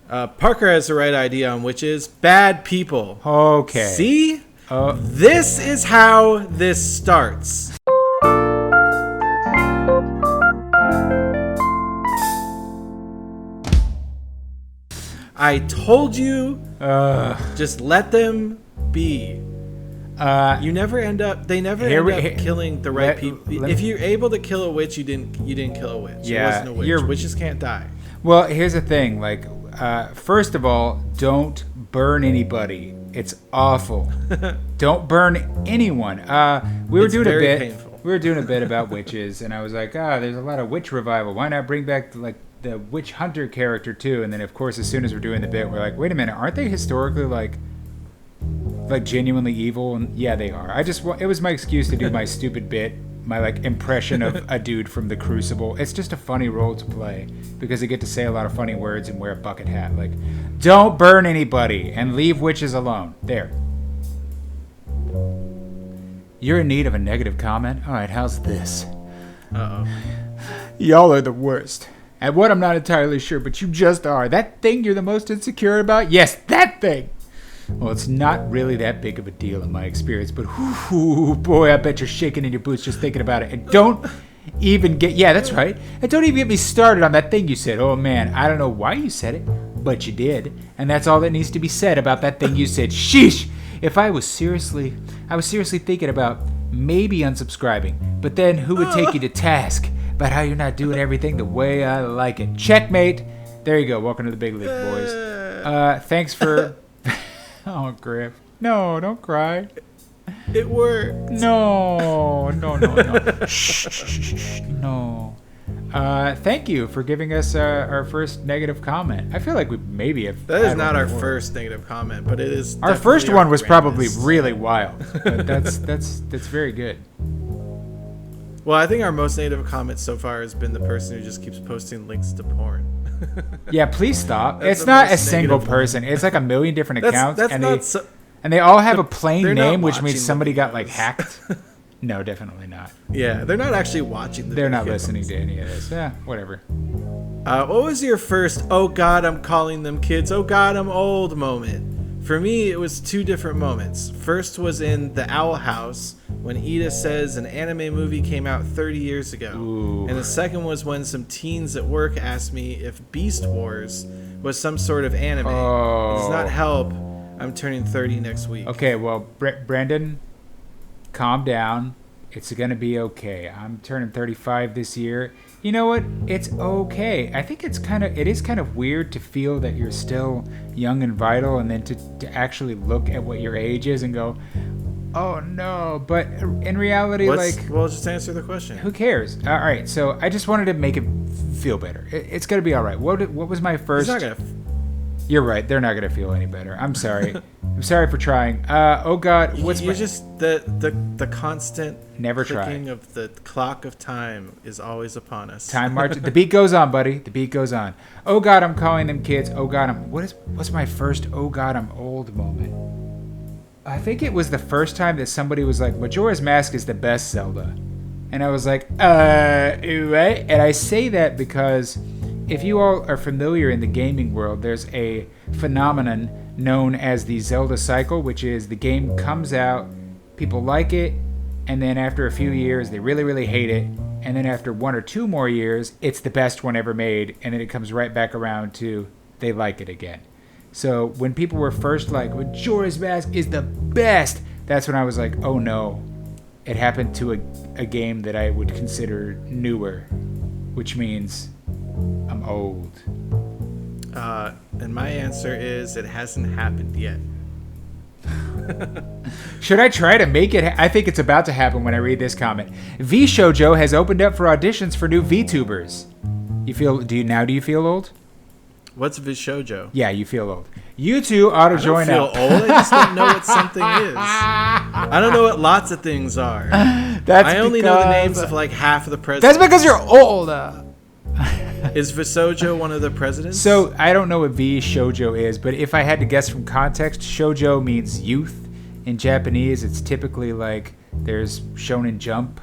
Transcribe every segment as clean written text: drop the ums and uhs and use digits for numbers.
Parker has the right idea on witches. Bad people. Okay. See? This is how this starts. I told you, just let them be. They never end up killing the right people. If you're able to kill a witch, you didn't kill a witch. Yeah, it wasn't a witch. Witches can't die. Well, here's the thing. Like, first of all, don't burn anybody. It's awful. Don't burn anyone. We were doing a bit about witches, and I was like, there's a lot of witch revival. Why not bring back the witch hunter character too? And then of course, as soon as we're doing the bit, we're like, wait a minute, aren't they historically like genuinely evil? And yeah, they are. It was my excuse to do my stupid bit, my like impression of a dude from the Crucible. It's just a funny role to play because I get to say a lot of funny words and wear a bucket hat. Like, don't burn anybody and leave witches alone. There. You're in need of a negative comment? All right, how's this? Uh-oh. Y'all are the worst. At what I'm not entirely sure, but you just are. That thing you're the most insecure about? Yes, that thing! Well, it's not really that big of a deal in my experience, but boy, I bet you're shaking in your boots just thinking about it. And don't even that's right. And don't even get me started on that thing you said. Oh man, I don't know why you said it, but you did. And that's all that needs to be said about that thing you said. Sheesh! I was seriously thinking about maybe unsubscribing, but then who would take you to task about how you're not doing everything the way I like it? Checkmate! There you go. Welcome to the big league, boys. Thanks for... Oh, Grif. No, don't cry. It worked. No. Shh. No. Thank you for giving us our first negative comment. I feel like we maybe have... That is not our first negative comment, but it is... Our first one was probably really wild. But that's very good. Well, I think our most negative comment so far has been the person who just keeps posting links to porn. Yeah, please stop. It's not a single person. It's like a million different accounts, and they all have a plain name, which means somebody got like hacked. No, definitely not. Yeah, they're not actually watching. They're not listening to any of this. Yeah, whatever. What was your first? Oh God, I'm calling them kids. Oh God, I'm old moment. For me, it was two different moments. First was in the Owl House when Ida says an anime movie came out 30 years ago. Ooh. And the second was when some teens at work asked me if Beast Wars was some sort of anime. Oh. It does not help. I'm turning 30 next week. Okay, well, Brandon, calm down. It's going to be okay. I'm turning 35 this year. You know what? It's okay. I think it is kind of weird to feel that you're still young and vital, and then to actually look at what your age is and go, oh no. But in reality, well, just answer the question. Who cares? All right. So I just wanted to make it feel better. It's gonna be all right. What was my first? It's not gonna. You're right. They're not gonna feel any better. I'm sorry. I'm sorry for trying. Oh God, you're just the constant never clicking try of the clock of time is always upon us. Time marches. The beat goes on, buddy. The beat goes on. Oh God, I'm calling them kids. Oh God, what's my first? Oh God, I'm old moment. I think it was the first time that somebody was like, Majora's Mask is the best Zelda, and I was like, right? And I say that because if you all are familiar in the gaming world, there's a phenomenon known as the Zelda cycle, which is the game comes out, people like it, and then after a few years, they really, really hate it, and then after 1 or 2 more years, it's the best one ever made, and then it comes right back around to they like it again. So when people were first like, Majora's Mask is the best, that's when I was like, oh no, it happened to a game that I would consider newer, which means I'm old. And my answer is it hasn't happened yet. Should I try to make it? I think it's about to happen when I read this comment. V Shoujo has opened up for auditions for new VTubers. Do you feel old? What's Vishojo? Yeah, you feel old. You two ought to join up. I don't feel old. I just don't know what something is. I don't know what lots of things are. I only know the names of like half of the presidents. That's because you're old. Is Visojo one of the presidents? So I don't know what V Shoujo is, but if I had to guess from context, Shoujo means youth. In Japanese, it's typically like there's Shonen Jump.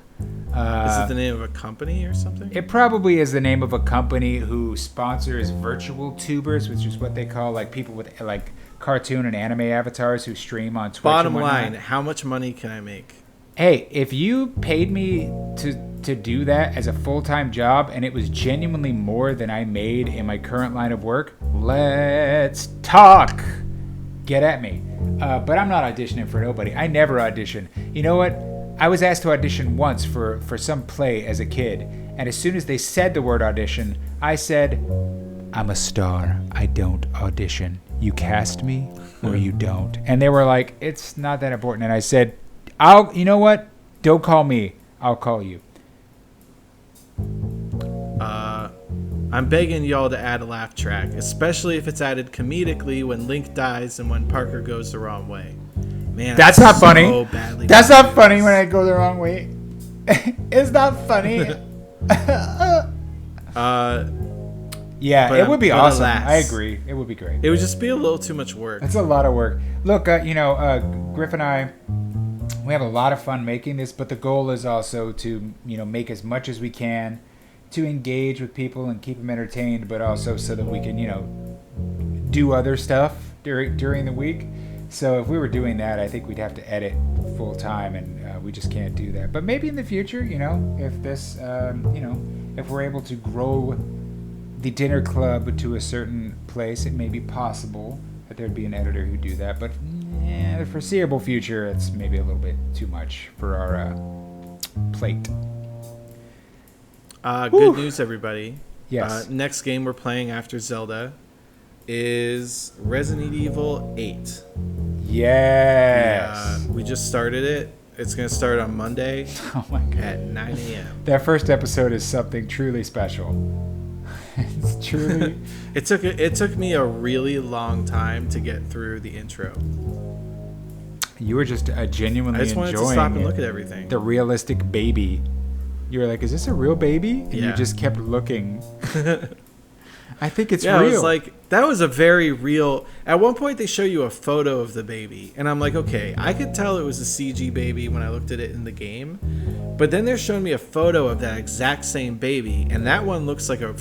Is it the name of a company or something? It probably is the name of a company who sponsors virtual tubers, which is what they call like people with like cartoon and anime avatars who stream on Twitch. Bottom line, how much money can I make? Hey, if you paid me to do that as a full-time job and it was genuinely more than I made in my current line of work, let's talk. Get at me. But I'm not auditioning for nobody. I never audition. You know what? I was asked to audition once for some play as a kid, and as soon as they said the word audition, I said, I'm a star. I don't audition. You cast me or you don't. And they were like, it's not that important. And I said, you know what? Don't call me. I'll call you. I'm begging y'all to add a laugh track, especially if it's added comedically when Link dies and when Parker goes the wrong way. Man, that's not funny. So badly that's not funny when I go the wrong way. It's not funny. Yeah, it would be awesome. Alas, I agree. It would be great. It would just be a little too much work. It's a lot of work. Look, Grif and I, we have a lot of fun making this, but the goal is also to, make as much as we can to engage with people and keep them entertained, but also so that we can, do other stuff during the week. So if we were doing that, I think we'd have to edit full time, and we just can't do that. But maybe in the future, if this, if we're able to grow the dinner club to a certain place, it may be possible that there'd be an editor who'd do that. But the foreseeable future, it's maybe a little bit too much for our plate. Good news, everybody. Yes. Next game we're playing after Zelda is Resident Evil 8. Yes. We just started it. It's going to start on Monday at 9 a.m. That first episode is something truly special. It's truly... It took me a really long time to get through the intro. You were just genuinely enjoying it. I just wanted to stop and look at everything. The realistic baby. You were like, is this a real baby? And you just kept looking. I think it's real. Yeah, it was like, that was a very real... At one point, they show you a photo of the baby. And I'm like, okay, I could tell it was a CG baby when I looked at it in the game. But then they're showing me a photo of that exact same baby. And that one looks like a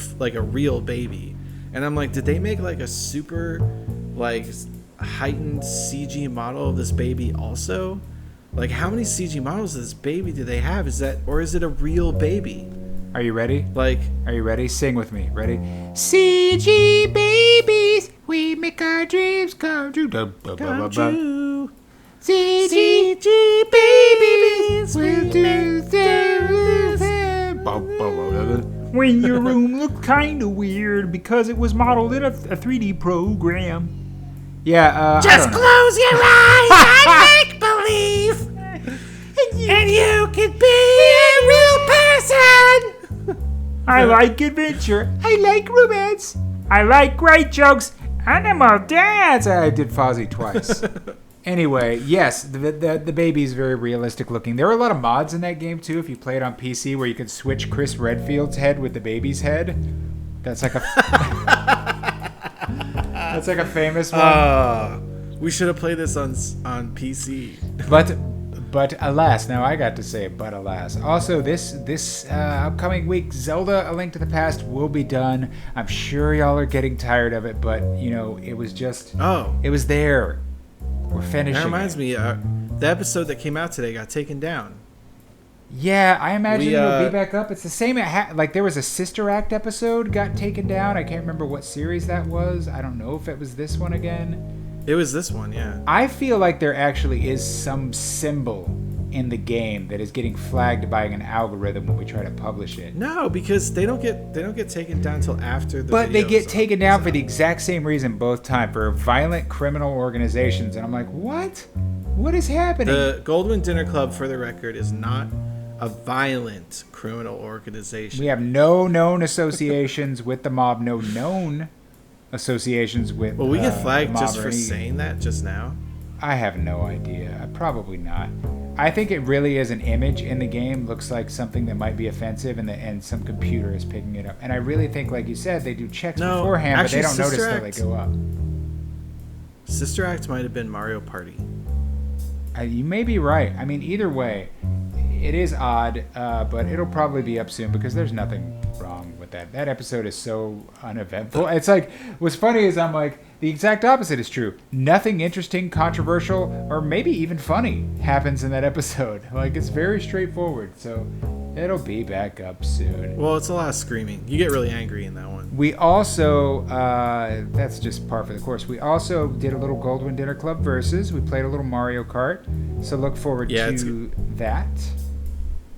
real baby. And I'm like, did they make like a super heightened CG model of this baby also? Like, how many CG models of this baby do they have? Is it a real baby? Are you ready? Are you ready? Sing with me. Ready? CG babies, we make our dreams come true. CG babies, we'll do when your room looked kind of weird because it was modeled in a 3D program. Yeah, just close your eyes and make believe, and you could be a real person. I like adventure. I like romance. I like great jokes. Animal dance. I did Fozzie twice. Anyway, yes, the baby's very realistic looking. There are a lot of mods in that game too. If you play it on PC, where you can switch Chris Redfield's head with the baby's head. That's like a that's like a famous one. We should have played this on PC. But alas, now I got to say it, but alas. Also, this upcoming week, Zelda: A Link to the Past will be done. I'm sure y'all are getting tired of it, but it was just it was there. We're finishing. That reminds me, the episode that came out today got taken down. Yeah, I imagine it'll be back up. It's the same. There was a Sister Act episode got taken down. I can't remember what series that was. I don't know if it was this one again. It was this one, yeah. I feel like there actually is some symbol in the game that is getting flagged by an algorithm when we try to publish it. No, because they don't get taken down until after the But they get taken down for the exact same reason both times, for violent criminal organizations. And I'm like, what? What is happening? The Goldwynn Dinner Club, for the record, is not a violent criminal organization. We have no known associations with the mob, no known associations with Well, we get flagged just for saying that just now. I have no idea. Probably not. I think it really is an image in the game. Looks like something that might be offensive, and some computer is picking it up. And I really think, like you said, they do checks beforehand, actually, but they don't notice till they go up. Sister Act might have been Mario Party. You may be right. I mean, either way, It is odd, but it'll probably be up soon because there's nothing wrong with that. That episode is so uneventful. It's like, what's funny is I'm like, the exact opposite is true. Nothing interesting, controversial, or maybe even funny happens in that episode. Like, it's very straightforward, so it'll be back up soon. Well, it's a lot of screaming. You get really angry in that one. We also, that's just par for the course. We also did a little Goldwynn Dinner Club versus. We played a little Mario Kart, so look forward to that.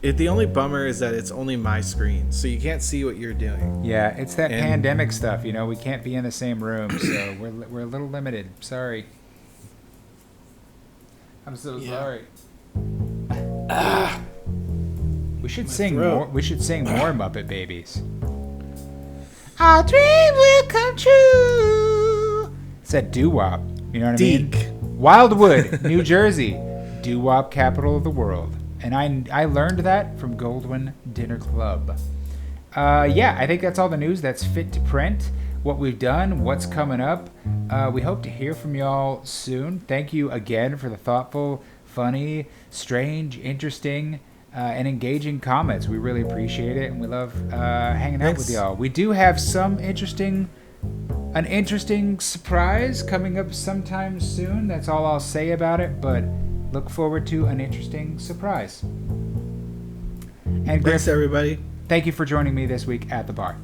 The only bummer is that it's only my screen, so you can't see what you're doing. Yeah, it's that pandemic stuff, you know. We can't be in the same room, so we're a little limited. Sorry. I'm so sorry. We should sing more. We should sing more Muppet Babies. Our dream will come true. It's that doo-wop. You know what I mean? Wildwood, New Jersey, doo-wop capital of the world. And I learned that from Goldwynn Dinner Club. Yeah, I think that's all the news that's fit to print. What we've done, what's coming up. We hope to hear from y'all soon. Thank you again for the thoughtful, funny, strange, interesting, and engaging comments. We really appreciate it, and we love hanging out with y'all. We do have an interesting surprise coming up sometime soon. That's all I'll say about it, but look forward to an interesting surprise. And Grif, thanks, everybody. Thank you for joining me this week at the bar.